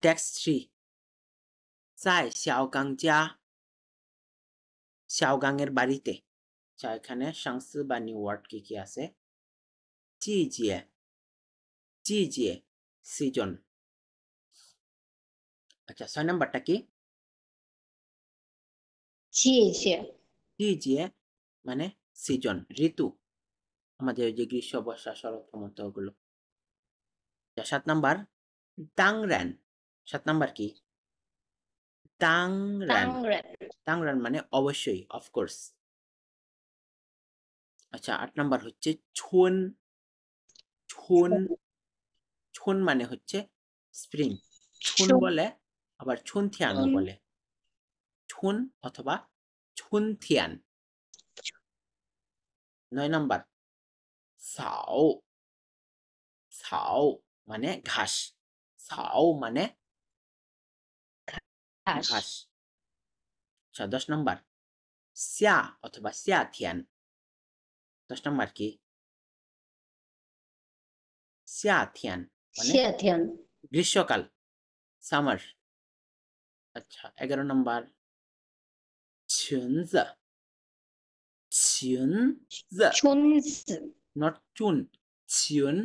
Text 3在小刚家শাওগাংয়ের বাড়িতে আচ্ছা এখানে সংস্কৃত বা নিউ ওয়ার্ড কি আছে জিজিয়ে সিজন আচ্ছা 6 নাম্বারটা কি জিজিয়ে মানে সিজন ঋতু আমাদের যে গ্রীষ্ম বর্ষা শরৎ হেমন্ত ওগুলো 7 নাম্বার তাংরান 7 নাম্বার কি তাংরান মানে অবশ্যই অফকোর্স আচ্ছা 8 নাম্বার হচ্ছে ছুন ছুন ছুন মানে হচ্ছে স্প্রিং ছুন বলে আবার ছুনথিয়ানও বলে ছুন অথবা ছুনথিয়ান 9 নাম্বার সাও সাও মানে ঘাস সাও মানে ঘাস আচ্ছা 10 নাম্বার সিয়া অথবা সিয়াথিয়ান 10 নাম্বার কি সিয়াথিয়ান মানে গ্রীষ্মকাল সামার আচ্ছা 11 নাম্বার 춘즈 নট চুন ছিউন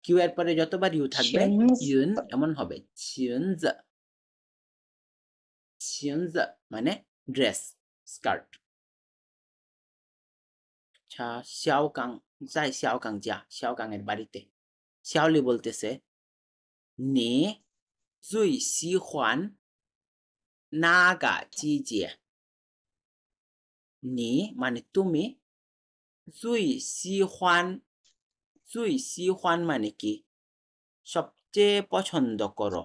কিউ এর পরে যতবার ইউ থাকবে ইউন এমন হবে ছিউনজ মানে ড্রেস স্কার্ট আচ্ছা শাওগাং যাই শাওগাং যা শাওগাং এর বাড়িতে শাওলি বলতেছে নি জুই সিহুয়ান নাগা জিজে নি মানে তুমি জুই সিহুয়ান মানে কি সবচেয়ে পছন্দ করো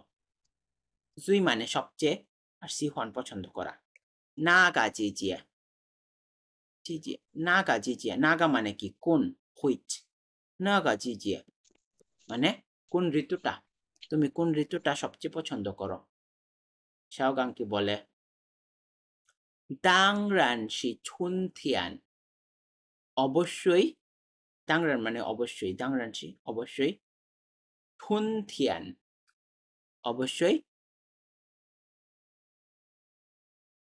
জুই মানে সবচেয়ে আর সিহুয়ান পছন্দ করা নাগা জিজিয়ে নাগা জিজিয়ে নাগা মানে কি কোন হুইচ নাগা জিজিয়ে মানে কোন ঋতুটা তুমি কোন ঋতুটা সবচেয়ে পছন্দ করো শাওগাং কি বলে তাংরান শি ছুনথিয়ান অবশ্যই তাংরান মানে অবশ্যই তাংরান শি অবশ্যই ছুনথিয়ান অবশ্যই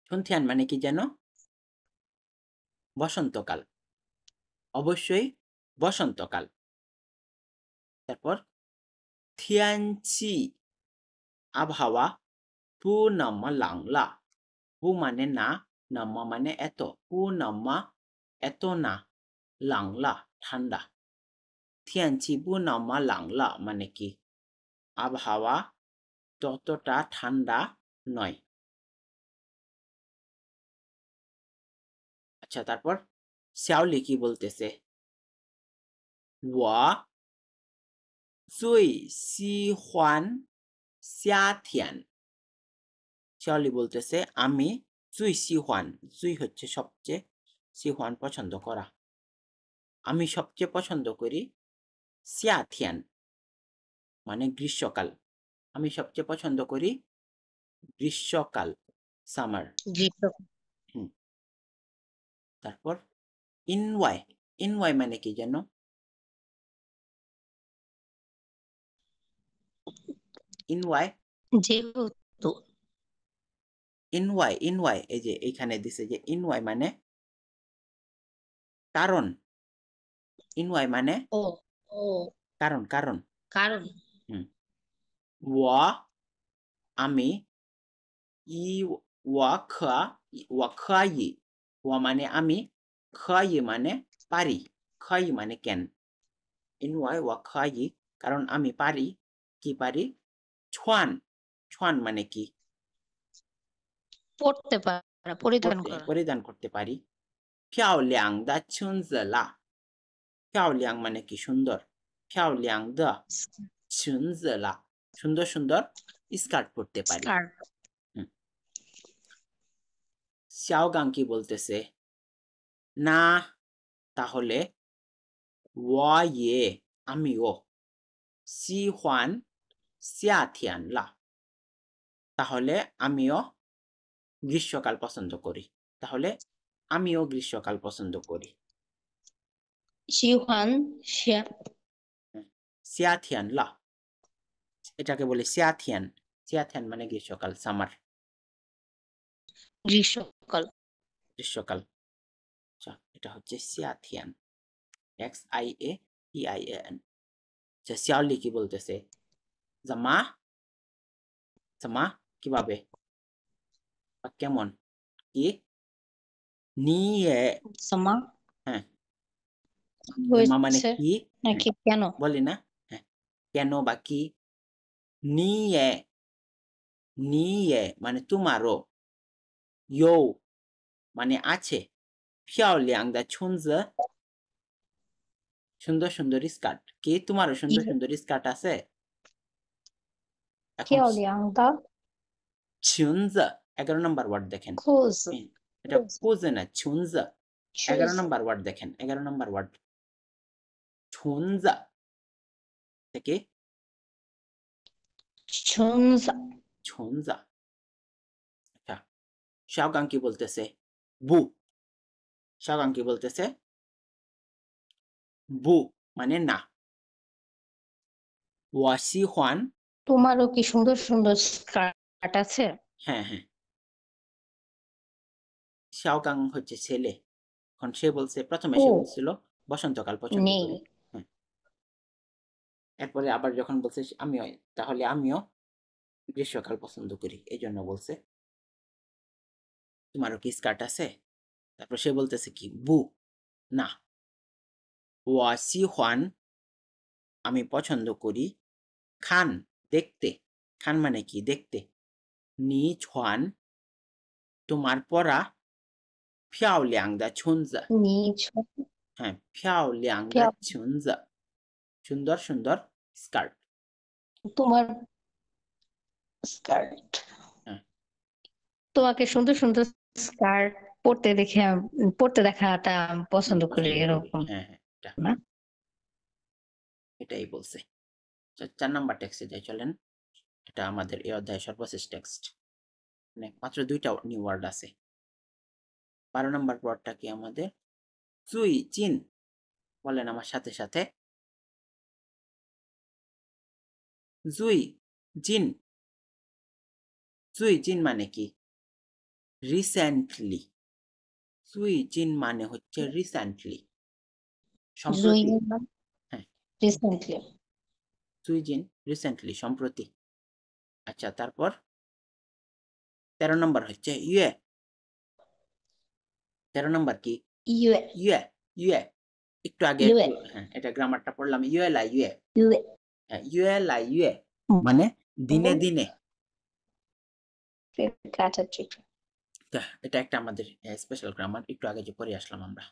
ছুনথিয়ান মানে কি জানো বসন্তকাল অবশ্যই বসন্তকাল তারপর থিয়ানচি আবহাওয়া পু নাম্মা লাংলা পু মানে না নাম্মা মানে এত পু নাম্মা এত না লাংলা ঠান্ডা থিয়ানচি পু নাম্মা লাংলা মানে কি আবহাওয়া ততটা ঠান্ডা নয় আচ্ছা তারপর শাওলি কি বলতেছে ওয়া জুই সিহুয়ান সিয়াথিয়ান শাওলি বলতেছে আমি জুই সিহুয়ান জুই হচ্ছে সবচেয়ে সিহুয়ান পছন্দ করা আমি সবচেয়ে পছন্দ করি সিয়াথিয়ান মানে গ্রীষ্মকাল আমি সবচেয়ে পছন্দ করি গ্রীষ্মকাল সামার তারপর ইনওয়াই মানে কি জানো ইনওয়াই এই যে এখানে দিছে যে ইনওয়াই মানে কারণ ইনওয়াই মানে কারণ ওয়া আমি ই ওয়া খাই ওয়া মানে আমি খাই মানে পারি খাই মানে কেন ইনওয়াই ওয়া খাই কারণ আমি পারি কি পারি ছুয়ান মানে কি পরিধান করতে পারি ফিয়াওলিয়াং দা ছুনজলা ফিয়াওলিয়াং মানে কি সুন্দর ফিয়াওলিয়াং দা ছুনজলা সুন্দর সুন্দর স্কার্ট পরতে পারি শাওগাং কি বলতেছে না তাহলে ওয়া ইয়ে আমিও সিহুয়ান সিয়াথিয়ান লা তাহলে আমিও গ্রীষ্মকাল পছন্দ করি তাহলে আমিও গ্রীষ্মকাল পছন্দ করি সিয়াথিয়ান লা এটাকে বলে সিয়াথিয়ান। সিয়াথিয়ান মানে গ্রীষ্মকাল, সামার, গ্রীষ্মকাল। গ্রীষ্মকাল। আচ্ছা, এটা হচ্ছে সিয়াথিয়ান, XIATIAN। আচ্ছা, শিয়াওলি কি বলতেছে? জামা, জামা কিভাবে বা কেমন? কি? নিয়ে, সামা হ্যাঁ, জামা মানে হয়েছে কি? হ্যাঁ, নাকি কেন? বলি না? হ্যাঁ, কেন বা কি? নিয়ে, নিয়ে মানে তোমারও, ইউ মানে আছে, ফিয়াওলিয়াং দা ছুনজে, সুন্দর সুন্দর স্কার্ট। কি তোমারও সুন্দর সুন্দর স্কার্ট আছে? এখন 漂亮的 ছুনজে 11 নম্বর ওয়ার্ড দেখেন। 裤子 এটা কোজে না, ছুনজে। 11 shoes নম্বর ওয়ার্ড দেখেন, 11 নম্বর ওয়ার্ড, ছুনজে থেকে 裙子 ছুনজে। আচ্ছা, শাওগাং কি বলতেছে? বু। শাওগাং কি বলতেছে? বু মানে না। 我喜欢, তোমারও কি সুন্দর সুন্দর স্কার্ট আছে? হ্যাঁ হ্যাঁ, শাওগাং হচ্ছে ছেলে। এখন সে বলছে, প্রথমে ও সে বলছিল বসন্তকাল পছন্দ নেই। করি, হ্যাঁ, এরপরে আবার যখন বলছে আমিও, তাহলে আমিও গ্রীষ্মকাল পছন্দ করি, এই জন্য বলছে তোমারও কি স্কার্ট আছে? তারপর সে বলতেছে কি, বু না। 我喜欢আমি পছন্দ করি, খান দেখতে, খান মানে কি দেখতে, নি ছুয়ান তোমার পরা, 漂亮的裙子 你 হ্যাঁ 漂亮的裙子 সুন্দর সুন্দর স্কার্ট, তোমার স্কার্ট, হ্যাঁ তোমাকে সুন্দর সুন্দর স্কার্ট পরতে দেখে পরতে দেখাটা পছন্দ করি, পছন্দ করি, এরকম হ্যাঁ হ্যাঁ, না? এটাই বলছে। 4 নাম্বার টেক্সটে যাই চলেন। এটা আমাদের এই অধ্যায়ের সর্বশেষ টেক্সট, মানে মাত্র 2টা নিউ ওয়ার্ড আছে। 12 নাম্বার ওয়ার্ডটা কি আমাদের? চুই চিন, বলেন আমার সাথে সাথে, জুই জিন। চুই জিন মানে কি? রিসেন্টলি। চুই জিন মানে হচ্ছে রিসেন্টলি, সম্প্রতি, হ্যাঁ, রিসেন্টলি। চুই জিন রিসেন্টলি, সম্প্রতি। আচ্ছা, তারপর 13 নম্বর হচ্ছে ইয়ে। 13 নম্বর কি? ইউএ ইয়ে, ইয়ে, একটু আগে ইউএ একটু, হ্যাঁ, এটা গ্রামারটা পড়লাম, ইয়ে লা ইয়ে, ইউএ হ্যাঁ, ইয়ে লা ইয়ে মানে দিনে দিনে। এটা একটা আমাদের স্পেশাল গ্রামার, একটু আগে যে পড়ে আসলাম আমরা।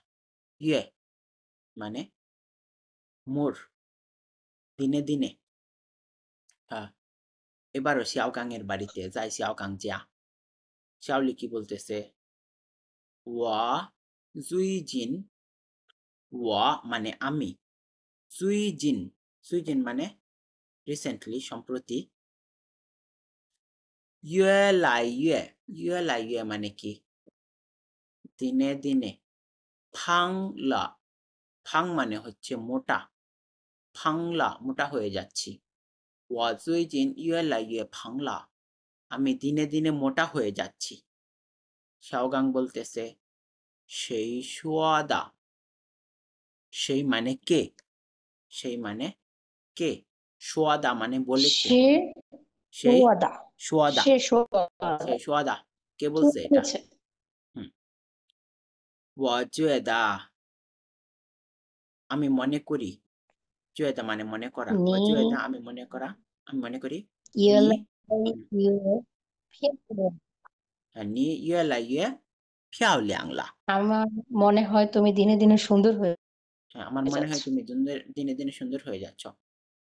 ইয়ে মানে মোর, দিনে দিনে। হ্যাঁ, এবারও শিয়াওকাং এর বাড়িতে যাই, শিয়াওকাং জিয়া। শিয়াওলি কি বলতেছে? ওয়া জুই জিন, ওয়া মানে আমি, জুই জিন, জুই জিন মানে রিসেন্টলি, সম্প্রতি। ইয়ে লাই ইয়ে, ইয়ে লাই ইয়ে মানে কি? দিনে দিনে। ফাং লা, ফাং মানে হচ্ছে মোটা, ফাং লা মোটা হয়ে যাচ্ছি। 我最近越来越胖了, আমি দিনে দিনে মোটা হয়ে যাচ্ছি। শাওগাং বলতেছে সেই সোয়াদা, সেই মানে কে, সেই মানে কে, সোয়াদা মানে বলেছে, সে সেই সোয়াদা সোয়াদা, সে সোয়াদা সেই সোয়াদা কে কি বলছে এটা? বলেছে? হুম, 我觉得আমি মনে করি, 觉得মানে মনে করা, 我 你 觉得আমি মনে করা, আমি মনে করি, 越 নি 来越漂亮，你越来越漂亮了。 আমার মনে হয় তুমি দিনে দিনে সুন্দর হয়ে হ্যাঁ, আমার মনে যাচ্ছ। হয় তুমি দিনে দিনে সুন্দর হয়ে যাচ্ছ।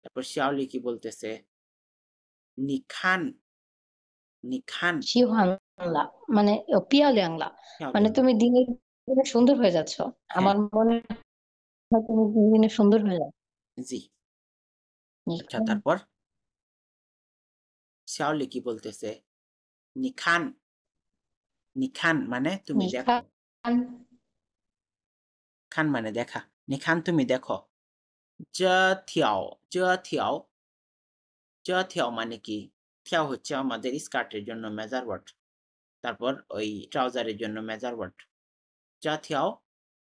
তারপর শিয়াওলি কি বলতেছে? নিখান, নিখান 喜欢了মানে পিয়ালিয়াংলা, মানে শিয়াওলিয়াং, তুমি দিনে দিনে সুন্দর হয়ে যাচ্ছ। হ্যাঁ আমার মনে হয় তুমি দিনে দিনে সুন্দর হয়ে যাচ্ছ। জি। আচ্ছা, তারপর শিয়াওলি কি বলতেছে? নিখান, নিখান মানে তুমি দেখো, নিখান খান মানে দেখা, নিখান তুমি দেখো। 这条 জাথিয়াও মানে কি? থিয়াও হচ্ছে আমাদের স্কার্টের জন্য মেজার ওয়ার্ড। তারপর ওই ট্রাউজারের জন্য মেজার ওয়ার্ড। জাথিয়াও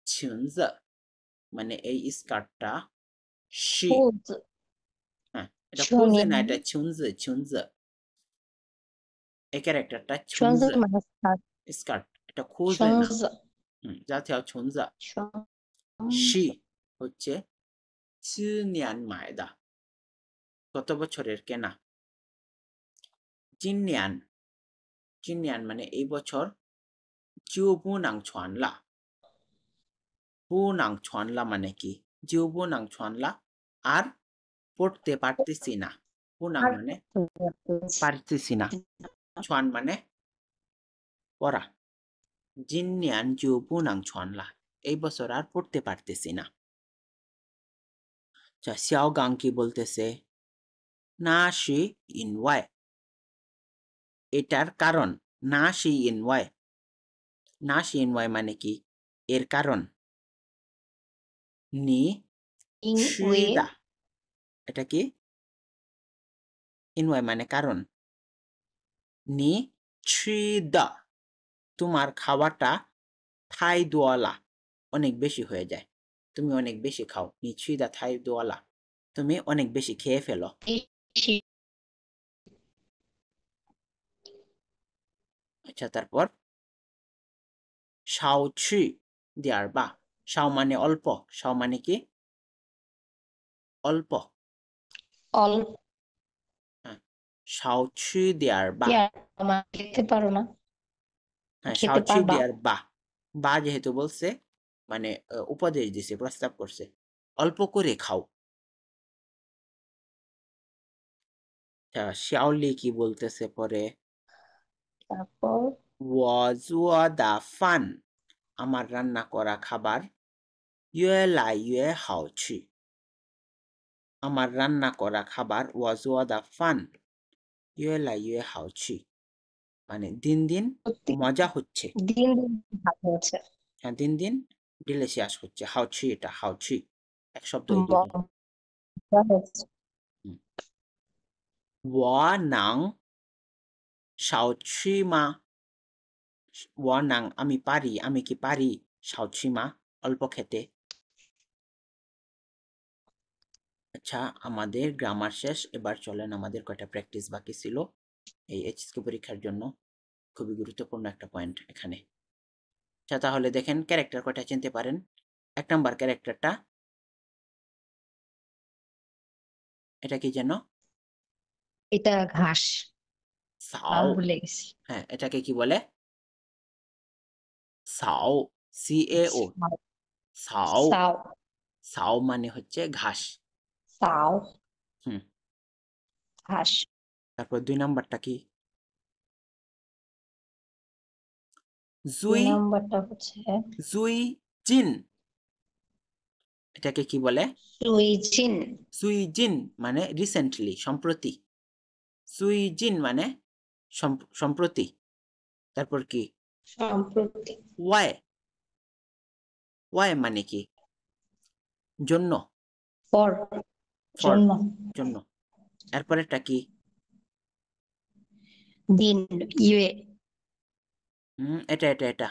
ছিনজ মানে এই স্কার্টটা শি। 裤子 হ্যাঁ, এটা 裙 খুঁজে 子 না, এটা ছিনজ। এই ক্যারেক্টারটা 裙 ছিনজ 子 মানে স্কার্ট স্কার্ট, এটা খুঁজে 裙 না। 子 জাথিয়াও ছিনজ। 裙 শি 子 হচ্ছে 去年 মায়দা, গত বছরের কেনা। জিনিয়ান, জিনিয়ান মানে এই বছর। জিও বুনাং ছুয়ানলা, বুনাং ছুয়ানলা মানে কি? জিও বুনাং ছুয়ানলা আর পড়তে পারতেছি না। বুনাং আর মানে পারতেছি না, ছুয়ান মানে পড়া। জিনিয়ান জিও বুনাং ছুয়ানলা, এই বছর আর পড়তে পারতেছি না। আচ্ছা, xiao gang কি বলতেছে? না শি ইন ওয়াই, এটার কারণ। না শি ইন ওয়াই, না শি ইন ওয়াই মানে কি? এর কারণ। নি 因 ছি 为 দা, এটা কি? ইন ওয়াই মানে কারণ। নি ছি দা, তোমার খাওয়াটা থাই দোয়ালা অনেক বেশি হয়ে যায়, তুমি অনেক বেশি খাও। নি ছি দা থাই দোয়ালা, তুমি অনেক বেশি খেয়ে ফেলো। 是 আচ্ছা, তারপর সাও ছি দিয়ার বা, সাও মানে অল্প, সাও মানে কি? অল্প। অল্প হ্যাঁ, সাও ছি দিয়ার বা। আমার খেতে পারো না হ্যাঁ, সাও খেতে ছি পারবা দিয়ার বা, বা যেহেতু বলছে মানে উপদেশ দিছে, প্রস্তাব করছে, অল্প করে খাও। আচ্ছা, শিয়াওলি কি বলতেছে পরে? তারপর 我做的饭, আমার রান্না করা খাবার 越来越好吃, আমার রান্না করা খাবার 我做的饭越来越好吃, মানে দিন দিন সত্যি মজা হচ্ছে। দিন দিন ভালো হচ্ছে হ্যাঁ, দিন দিন ডিলিশিয়াস হচ্ছে। হাউছি, এটা হাউছি এক শব্দ এই দুটো। মজা হচ্ছে 我能少吃吗? 我能আমি পারি, আমি কি পারি? 少吃吗? অল্প খেতে। আচ্ছা, আমাদের গ্রামার শেষ। এবার চলেন, আমাদের কয়টা প্র্যাকটিস বাকি ছিল এই এইচএসসি পরীক্ষার জন্য। খুবই গুরুত্বপূর্ণ একটা পয়েন্ট এখানে। আচ্ছা, তাহলে দেখেন ক্যারেক্টার কয়টা চিনতে পারেন। 1 নাম্বার ক্যারেক্টারটা, এটা কি যেন? এটা ঘাস নাম সাও। ভুলে গেছি হ্যাঁ, এটাকে কি বলে? Sao, CaO, Sao. Sao Sao মানে হচ্ছে ঘাস। সাও হুম। ঘাস তারপর 2 নাম্বারটা কি? 2 জুই, নাম্বারটা হচ্ছে জুই জিন, এটাকে কি বলে? সুইজিন সুই জিন মানে রিসেন্টলি, সম্প্রতি। সুই জিন মানে সম্প্রতি। তারপর কি? সম্প্রতি ওয়াই, ওয়াই মানে কি? জন্য, পর ফর, জন্য জন্য। এরপরেরটা কি? দিন ইয়ে এটা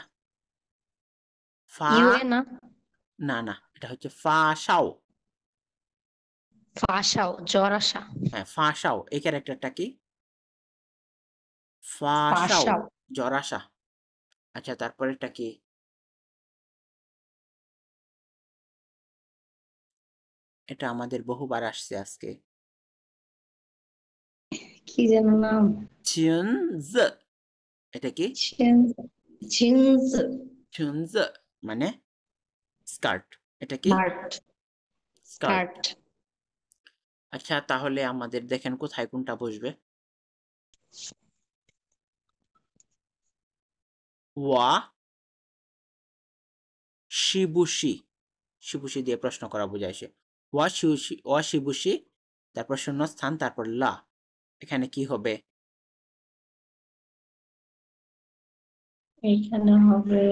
ফা, ইয়ে না না না, এটা হচ্ছে ফা সাও। ফাঁসাও জ্বর আসা হ্যাঁ, ফা সাও, এই ক্যারেক্টারটা কি? ফা সাও, ফাঁসাও জ্বর আসা। আচ্ছা, তারপরেরটা কি? এটা আমাদের বহুবার আসছে আজকে। কি যেন নাম চিনজ, এটা কি? জিন্স চিনজ মানে স্কার্ট, এটা কি? Skirt skirt. স্কার্ট আচ্ছা, তাহলে আমাদের দেখেন কোথায় কোনটা বসবে। ওয়া শিবুশি, শিবুশি দিয়ে প্রশ্ন করা বোঝাইছে। ওয়া শিবুশি, তারপর শূন্যস্থান, তারপর লা, এখানে কি হবে? এইখানে হবে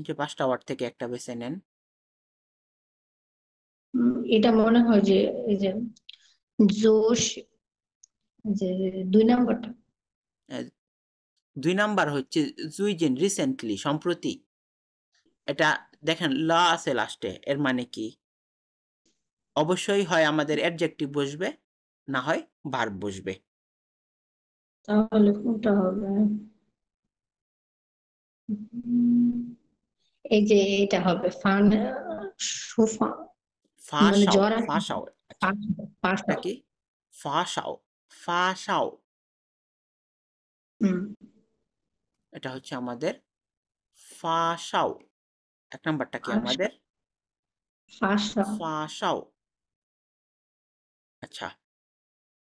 যে 5টা ওয়ার্ড থেকে একটা বেছে নেন। এটা মনে হয় যে এই যে জোশ, যে 2 নাম্বারটা। আহ, 2 নাম্বার হচ্ছে জুইজেন, রিসেন্টলি, সম্প্রতি। এটা দেখেন ল আছে লাস্টে, এর মানে কি? অবশ্যই হয় আমাদের অ্যাডজেক্টিভ বসবে, না হয় ভার্ব বসবে। তাহলে কোনটা হবে? এই যে এটা হবে ফান, সুফা, মানে ফাঁসাও, জ্বর আসে। ফাঁসাও। আচ্ছা, এটা কি? ফাঁসাও, ফাঁসাও। হুম, এটা হচ্ছে আমাদের ফাঁসাও। 1 নাম্বারটা কি আমাদের? ফাঁসা। ফাঁসাও। আচ্ছা,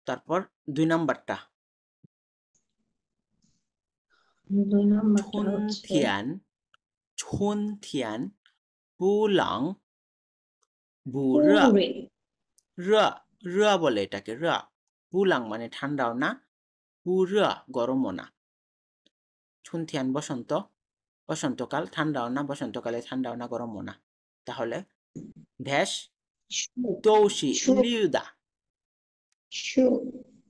তারপর 2 নাম্বারটা 2 নাম্বারটা হচ্ছে 春天，春天 不冷不热 পুরে। 热 বলে এটাকে র। বুলাং মানে ঠান্ডাও না, পুর গরমও না। ছুনথিয়ান বসন্ত, বসন্তকাল, ঠান্ডাও না, বসন্তকালে ঠান্ডাও না, গরমও না। তাহলে ভ্যাস সু, দৌশি সু, লিউদা। সু,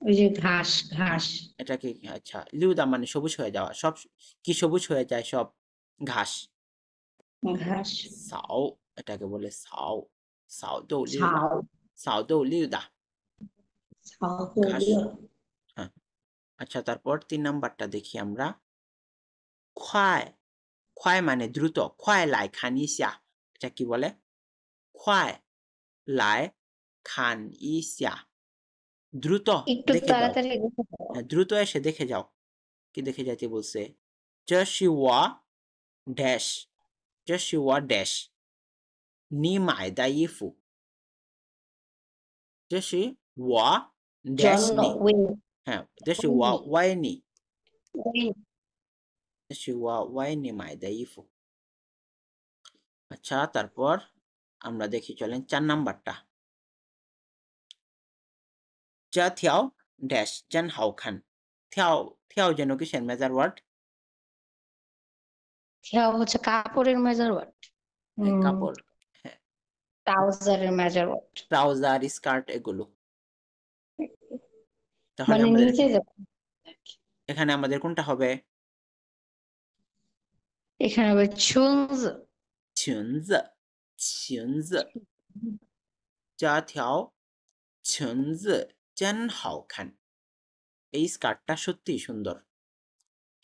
ওই যে ঘাস, ঘাস, এটা কি? আচ্ছা, লিউদা মানে সবুজ হয়ে যাওয়া। সব কি সবুজ হয়ে যায়? সব ঘাস। ঘাস। সাও, এটাকে বলে সাও, সাও দৌ লিউদা, ছাও, সাও দৌ লিউদা, ছাও ঘাস। তৈরি। হ্যাঁ। আচ্ছা, তারপর 3 নাম্বারটা দেখি আমরা।快快মানে দ্রুত, 快来看一下, এটা কি বলে? 快来看一下, দ্রুত একটু দেখে যাও। তাড়াতাড়ি দেখে দাও। হ্যাঁ, দ্রুত এসে দেখে যাও। কি দেখে যাইতে বলছে? 这是我 ড্যাশ, 这是我 ড্যাশ 你买的衣服，这是我 ড্যাশ জন্য 你， ওই, হ্যাঁ, 这是我 ওই, 为你， ওই। 这是我为你买的衣服। আচ্ছা, তারপর আমরা দেখি, চলেন 4 নাম্বারটা। 这条 ড্যাশ 真好看, 跳跳যেন কিসের মেজার ওয়ার্ড? খেয়া হচ্ছে কাপড়ের মেজার ওয়ার্ড। কাপড়, হ্যাঁ, ট্রাউজারের মেজার ওয়ার্ড। ট্রাউজার, স্কার্ট এগুলো। তাহলে মানে আমাদের নিচে যাবে। এখানে আমাদের কোনটা হবে? এখানে হবে চুনজ। 裙子，裙子，这条裙子真好看, এই স্কার্টটা সত্যিই সুন্দর।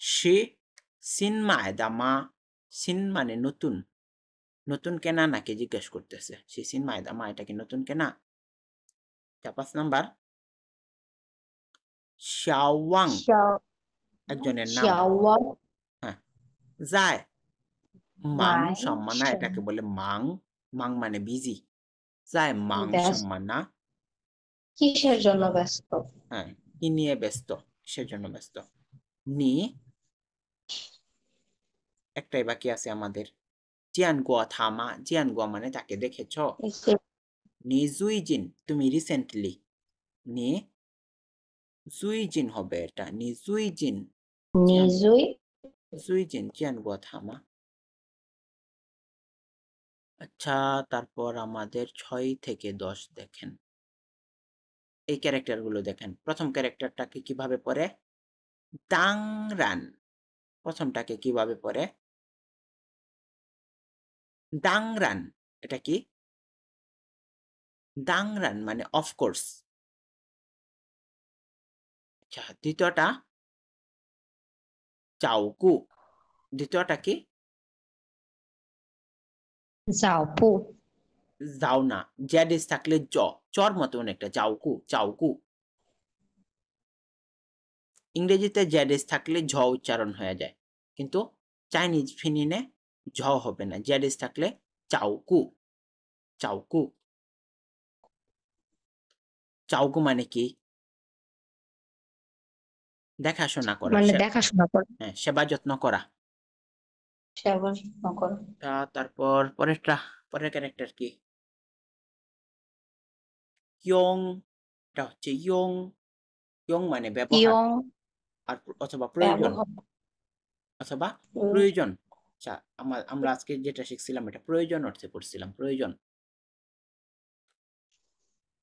সে সিন মায়দা মা, সিন মানে নতুন, নতুন কেনা নাকি জিজ্ঞেস করতেছে। সে সিন মায়দা মা, এটা কি নতুন কেনা? 5 নাম্বার, শাওয়াং, একজনের নাম। 小王 হ্যাঁ, যায়, মাং 买 সম্মানা, 什 এটাকে বলে মাং, মাং মানে বিজি। যায় মাং 么 সম্মানা, কিসের জন্য ব্যস্ত? হ্যাঁ, কি নিয়ে ব্যস্ত, কিসের জন্য ব্যস্ত। নি, একটাই বাকি আছে আমাদের, জিয়ান গোয়া থামা, জিয়ান গোয়া মানে তাকে দেখেছ। এই যে নি জুইজিন, তুমি রিসেন্টলি। নি জুইজিন হবে এটা, নি জুইজিন, জিয়ান, নিজই। জুইজিন জিয়ান গোয়া থামা। আচ্ছা, তারপর আমাদের 6 থেকে 10 দেখেন। এই ক্যারেক্টার গুলো দেখেন। প্রথম ক্যারেক্টারটাকে কিভাবে পড়ে? দাংরান, প্রথমটাকে কিভাবে পড়ে? দাংরান, এটা কি? দাংরান মানে অফকোর্স। আচ্ছা, দ্বিতীয়টা চাউকু, দ্বিতীয়টা কি? যাও পু। যাও না, জ্যাডিস থাকলে জ, চর মতো অনেকটা, চাউকু, চাউকু। ইংরেজিতে জ্যাডিস থাকলে ঝ উচ্চারণ হয়ে যায়, কিন্তু চাইনিজ ফিনিনে ঝ হবে না, জ্যাডিস থাকলে চাউকু, চাউকু। চাউকু মানে কি? দেখাশোনা করা, মানে দেখাশোনা করো, হ্যাঁ, সেবা যত্ন করা। সেবা যত্ন করো। তারপর পরেরটা, পরের ক্যারেক্টার কি? ইয়ং, এটা হচ্ছে ইয়ং, ইয়ং মানে ব্যবহার, ইয়ং আর অথবা প্রয়োজন, ব্যবহার। অথবা প্রয়োজন। আচ্ছা, আমরা আজকে যেটা শিখছিলাম এটা প্রয়োজন অর্থে পড়ছিলাম, প্রয়োজন।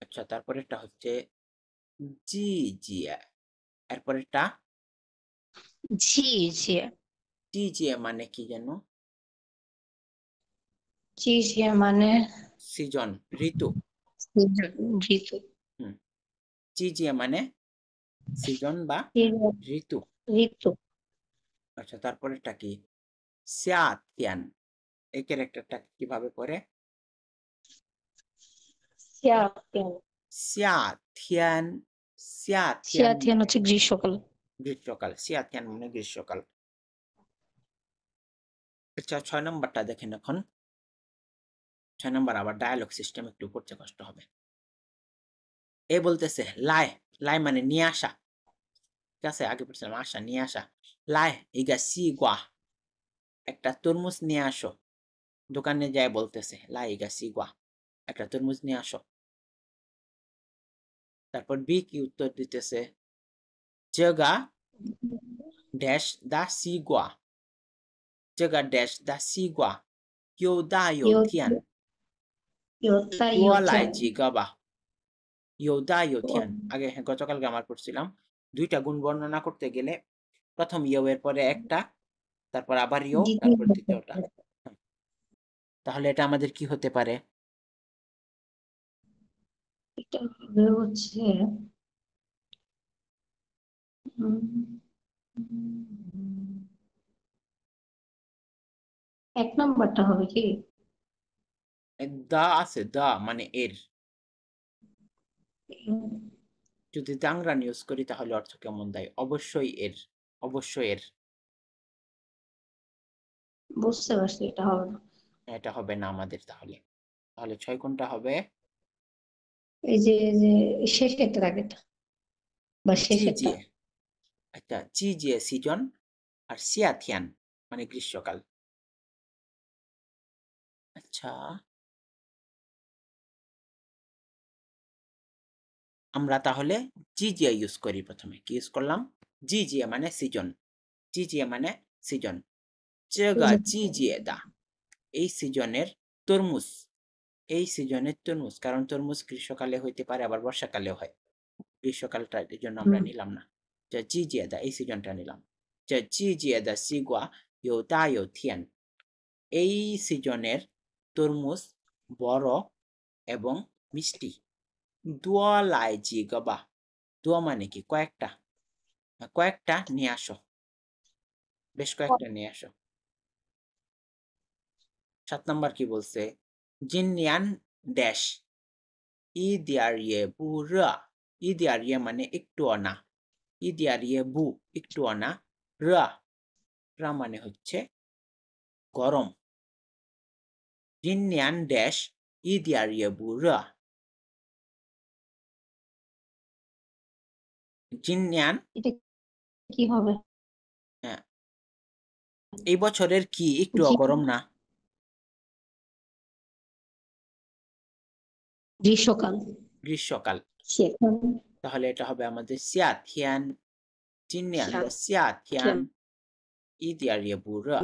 আচ্ছা, তারপরেরটা হচ্ছে জি জিয়ে। এরপরেরটা জি জি জি জিয়ে মানে কি জানো? জি জি মানে সিজন, ঋতু। ঋতু। হুম, জি জিয়ে মানে সিজন বা ঋতু। ঋতু। আচ্ছা, তারপরেরটা কি? সিয়াতিয়ান। এই ক্যারেক্টারটা কিভাবে পড়ে? সিয়াতিয়ান। সিয়াতিয়ান। সিয়াতিয়ান সিয়াতিয়ান হচ্ছে গ্রীষ্মকাল। গ্রীষ্মকাল। সিয়াতিয়ান মানে গ্রীষ্মকাল। আচ্ছা, 6 নম্বরটা দেখেন এখন। 6 নম্বর আবার ডায়ালগ সিস্টেম, একটু পড়তে কষ্ট হবে। এ বলতেছে লাই, লাই মানে নিয়ে আসা। ঠিক আছে, আগে পড়ছিলাম আসা, নিয়ে আসা। লাই ইগা সিগুয়া, একটা তরমুজ নিয়ে আসো। দোকানে যায় বলতেছে লাই ইগা সিগুয়া, একটা তরমুজ নিয়ে আসো। তারপর বি কি উত্তর দিতেছে? জগা ড্যাশ দা সিগুয়া, জগা ড্যাশ দা সিগুয়া ইউ দা ইউ থিয়ান, দুয়া লাই জিগা বা ইউ দা ইউ থিয়ান। আগে গতকালকে আমার পড়ছিলাম, দুইটা গুণ বর্ণনা করতে গেলে প্রথম ইউ এর পরে একটা, তারপর আবার ইউ, তারপর দ্বিতীয়টা। তাহলে এটা আমাদের কি হতে পারে? এটা হবে হচ্ছে এক নম্বরটা হবে কি? দা আছে, দা মানে এর। যদি দাংরান ইউজ করি তাহলে অর্থ কেমন দেয়? অবশ্যই এর, অবশ্যই এর। বুঝতে পারছি, এটা হবে না। এটা হবে না আমাদের। তাহলে তাহলে 6 কোনটা হবে? এই যে শেষেরটা আগেরটা বা জি শেষেরটা। জিয়ে। আচ্ছা, জি জিয়ে সিজন, আর সিয়াথিয়ান মানে গ্রীষ্মকাল। আচ্ছা, আমরা তাহলে জি জিয়ে ইউজ করি। প্রথমে কি ইউজ করলাম? জি জিয়ে মানে সিজন, জি জিয়ে মানে সিজন। চেগা জি জিয়ে দা, এই সিজনের তরমুজ, এই সিজনের তরমুজ। কারণ তরমুজ গ্রীষ্মকালে হইতে পারে, আবার বর্ষাকালেও হয়। গ্রীষ্মকালটা এই জন্য আমরা নিলাম না। যে জি জিয়ে দা, এই সিজনটা নিলাম। যে জি জিয়ে দা সিগুয়া ইউ দা ইউ থিয়ান, এই সিজনের তরমুজ বড় এবং মিষ্টি। দুয়া লাই জি গবা, দুয়া মানে কি? কয়েকটা, কয়েকটা নিয়ে আসো, বেশ কয়েকটা নিয়ে আসো। 7 নম্বর কি বলছে? জিনিয়ান ড্যাশ ই দিয়ার ইয়ে বু রা, ই দিয়ার ইয়ে মানে একটুও না, ই দিয়ার ইয়ে বু একটুও না, রা, রা মানে হচ্ছে গরম। জিনিয়ান ড্যাশ ই দিয়ার ইয়ে বু রা, জিনিয়ান এটা কি হবে? এই বছরের কি একটুও গরম না? গ্রীষ্মকাল। গ্রীষ্মকাল। সেখানে তাহলে এটা হবে আমাদের সিয়াথিয়ান, জিনিয়ান দা সিয়াথিয়ান ই দিয়ার ইয়ে বু রা।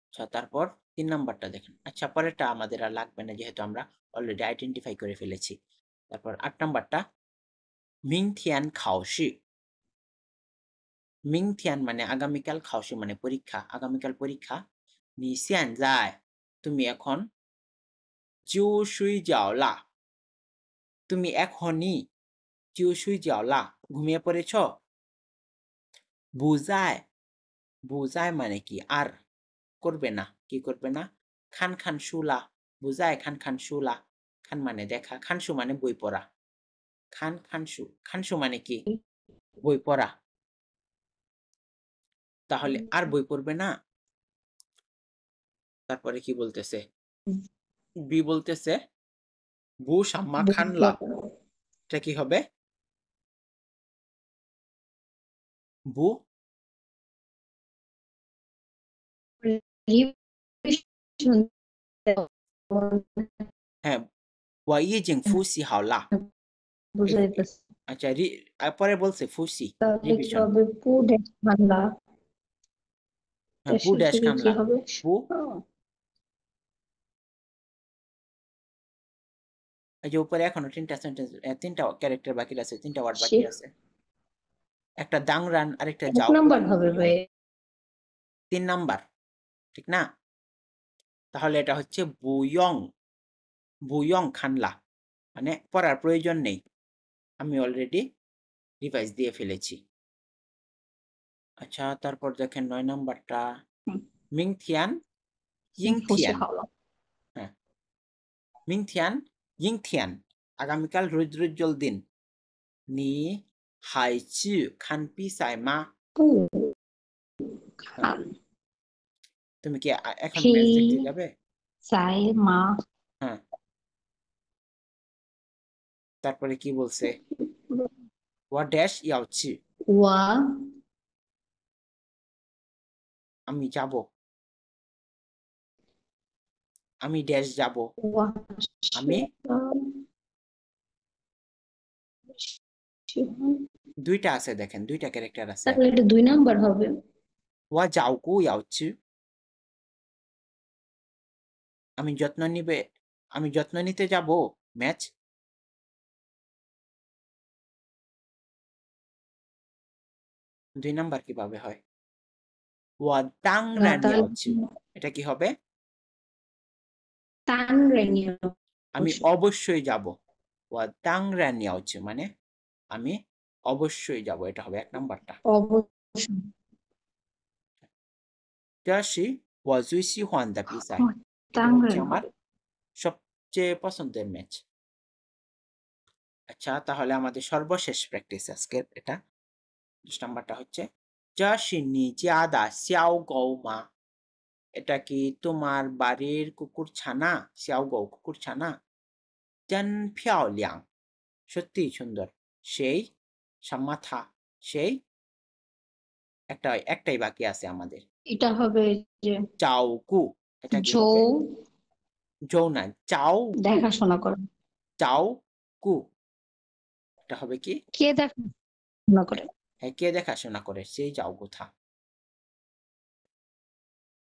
আচ্ছা, তারপর 3 নাম্বারটা দেখেন। আচ্ছা, পরেরটা আমাদের আর লাগবে না, যেহেতু আমরা অলরেডি আইডেন্টিফাই করে ফেলেছি। তারপর 8 নাম্বারটা মিংথিয়ান খাওশি। মিংথিয়ান মানে আগামীকাল, খাওশি মানে পরীক্ষা, আগামীকাল পরীক্ষা। নি সিয়ান যায়, তুমি এখন জিউ শুই যাও লা, তুমি এখনই জিউ শুই যাও লা, ঘুমিয়ে পড়েছ। বুজায়, বুজায় মানে কি? আর করবে না, কি করবে না? খান খান শুলা, বুজায় খান খান শুলা। খান মানে দেখা, খানসু মানে বই পড়া। খান খানসু, খানসু মানে কি? বই পড়া। তাহলে আর বই পড়বে না। তারপরে কি বলতেছে? বি বলতেছে বু সাম্মা খানলা, এটা কি হবে? বু, হ্যাঁ, ওয়া ইয়ে জিং ফুসি হাওলা। বুঝে যেতেছে। আচ্ছা, পরে বলছে ফুসি, তাহলে কি রিভিশন। হবে? পু ড্যাশ বাংলা। হ্যাঁ, বু ড্যাশ শেষে কি খানলা। হবে? বু এই যে উপরে এখনো তিনটা ক্যারেক্টার বাকি আছে, 3টা ওয়ার্ড বাকি সে আছে। একটা দাংরান আর একটা এক নাম্বার হবে জাওকুয়ান, ভাই। 3 নাম্বার, ঠিক না? তাহলে এটা হচ্ছে বুয়ং, বুয়ং খানলা, মানে পড়ার প্রয়োজন নেই, আমি অলরেডি রিভাইজ দিয়ে ফেলেছি। আচ্ছা, তারপর দেখেন 9 নাম্বারটা, হুম, মিংথিয়ান ফুসে ইংথিয়ান। খাওয়া। হ্যাঁ, মিংথিয়ান ইংথিয়ান, আগামীকাল রৌদ্রোজ্জ্বল দিন। নি হাইচি খান পিসাই মা? পু হ্যাঁ, খান তুমি কি এখন পি ম্যাচ দেখতে যাবে? সাই মা। হ্যাঁ, তারপরে কি বলছে? ওয়া ড্যাশ ইয়াওচি, ওয়া আমি যাব, আমি ড্যাশ যাব, ওয়া আমি দুইটা আছে দেখেন, দুইটা ক্যারেক্টার আছে। তাহলে এটা 2 নাম্বার হবে। ওয়া যাওকু ইয়াওচি, আমি যত্ন নিবে, আমি যত্ন নিতে যাব ম্যাচ। 2 নাম্বার কিভাবে হয়? ওয়া তাং রান তাহলে ইয়াওচি, এটা কি হবে? তান রেনিও আমি অবশ্যই যাব। ওয়া তাং রান ইয়াওচি মানে আমি অবশ্যই যাব, এটা হবে 1 নাম্বারটা। অবশ্যই। 这是我最喜欢的比赛, এটা তাং হচ্ছে রেন আমার হবে। সবচেয়ে পছন্দের ম্যাচ। আচ্ছা, তাহলে আমাদের সর্বশেষ প্র্যাকটিস আজকের এটা 10 নাম্বারটা হচ্ছে, 这是你家的小狗吗? এটা কি তোমার বাড়ির কুকুর ছানা? 小狗কুকুর ছানা? 真漂亮, সত্যিই সুন্দর। সেই সামাথা, সেই একটাই বাকি আছে আমাদের। এটা হবে যে চাওকু, এটা কি জৌ হবে? জৌ না, চাওকু, দেখাশোনা করে। চাওকু, এটা হবে কি? কে দেখাশোনা করে? হ্যাঁ, কে দেখাশোনা করে সেই যাও কোথা।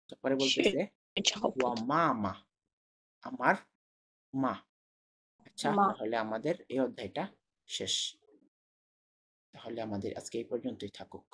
তারপরে সে বলতেছে যাও ওয়া মা মা, আমার মা। আচ্ছা, মা। তাহলে আমাদের এই অধ্যায়টা শেষ। তাহলে আমাদের আজকে এই পর্যন্তই থাকুক।